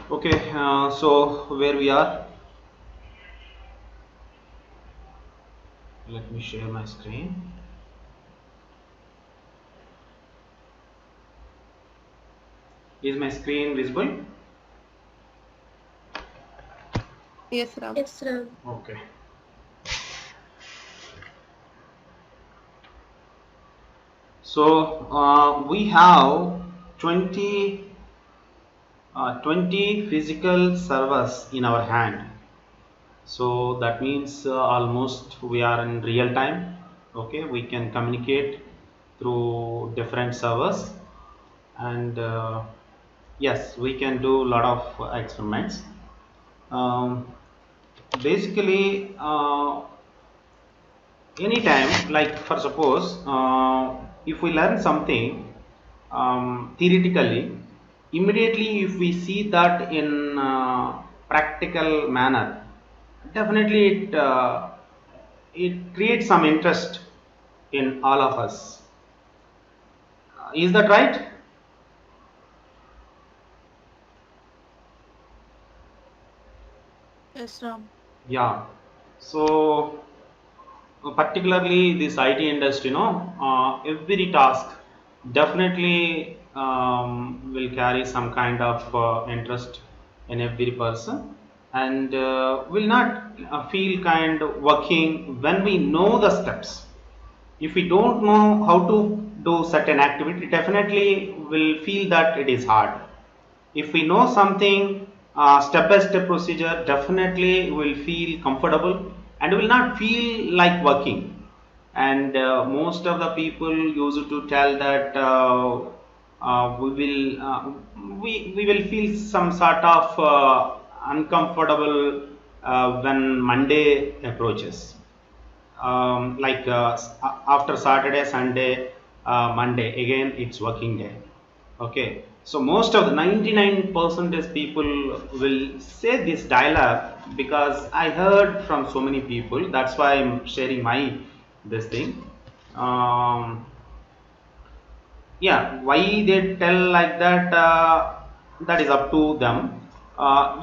Okay, so where we are, let me share my screen. Is my screen visible? Yes, Ram. Yes, Ram. Okay. So we have 20, 20 physical servers in our hand. So that means almost we are in real time. Okay, we can communicate through different servers, and yes, we can do a lot of experiments. Um, Basically, anytime, like for suppose, if we learn something theoretically, immediately if we see that in practical manner, definitely it creates some interest in all of us. Is that right? Yes, Ram. Yeah. So particularly this IT industry, every task definitely will carry some kind of interest in every person, and will not feel kind of working when we know the steps. If we don't know how to do certain activity, definitely will feel that it is hard. If we know something step by step procedure, definitely will feel comfortable and will not feel like working. And most of the people used to tell that we will feel some sort of uncomfortable when Monday approaches, like after Saturday, Sunday, Monday, again it's working day. Okay, so most of the 99% people will say this dialogue because I heard from so many people. That's why I'm sharing my this thing. Um, yeah, why they tell like that? That is up to them. Are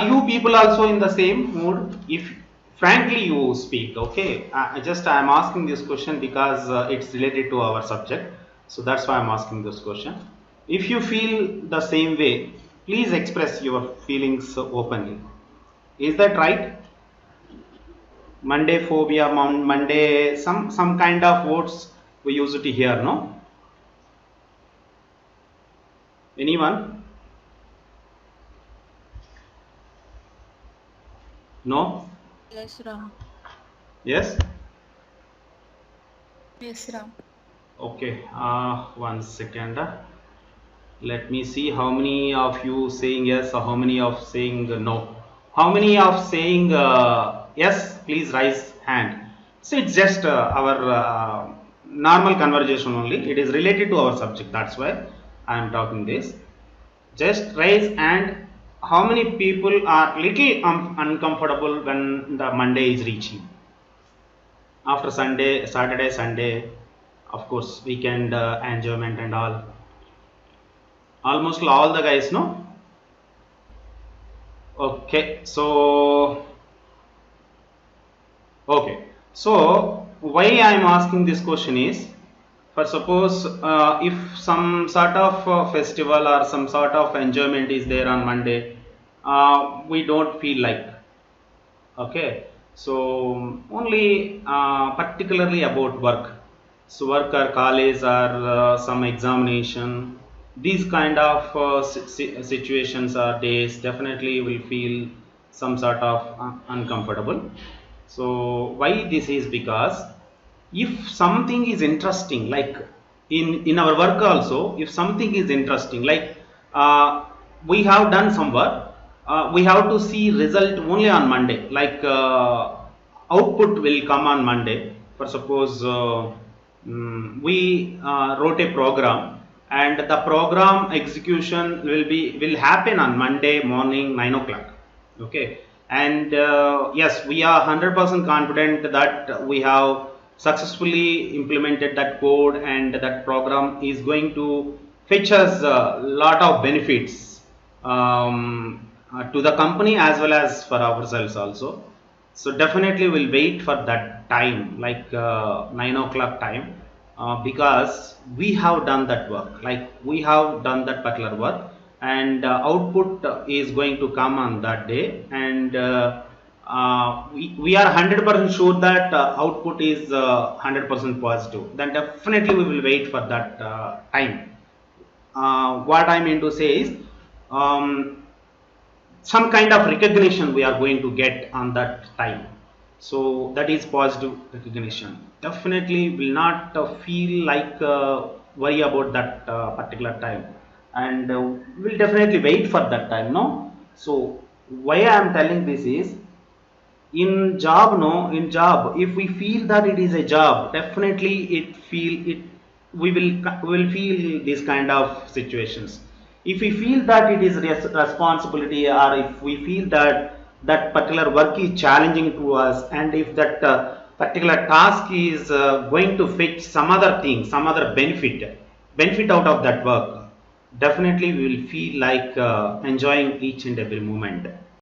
you people also in the same mood? If frankly you speak, okay. I am asking this question because it's related to our subject, so that's why I'm asking this question. If you feel the same way, please express your feelings openly. Is that right? Monday phobia, Monday, some kind of words we used to hear, no? Anyone? No? Yes, Ram. Yes? Yes, Ram. Okay, 1 second. Let me see how many of you saying yes or how many of saying no. How many of saying yes? Please raise hand. So it's just our normal conversation only. It is related to our subject. That's why I am talking this. Just raise hand. How many people are little uncomfortable when the Monday is reaching? After Sunday, Saturday, Sunday, of course, weekend enjoyment and all. Almost all the guys, no? Okay, so okay, so why I am asking this question is, for suppose if some sort of festival or some sort of enjoyment is there on Monday, we don't feel like. Okay, so only particularly about work. So work or college or some examination, these kind of situations or days definitely will feel some sort of uncomfortable. So why this is because if something is interesting, like in our work also, if something is interesting, like we have done some work, we have to see result only on Monday, like output will come on Monday. For suppose we wrote a program, and the program execution will happen on Monday morning 9 o'clock. Okay, and yes, we are 100% confident that we have successfully implemented that code, and that program is going to fetch us a lot of benefits to the company as well as for ourselves also. So definitely we'll wait for that time, like 9 o'clock time, because we have done that work, like we have done that particular work, and output is going to come on that day, and we are 100% sure that output is 100% positive. Then definitely we will wait for that time. What I mean to say is, some kind of recognition we are going to get on that time. So that is positive recognition. Definitely will not feel like worry about that particular time, and we'll definitely wait for that time. No, so why I am telling this is, in job, no, in job, if we feel that it is a job, definitely we will feel these kind of situations. If we feel that it is responsibility, or if we feel that that particular work is challenging to us, and if that particular task is going to fetch some other thing, some other benefit out of that work, definitely we will feel like enjoying each and every moment.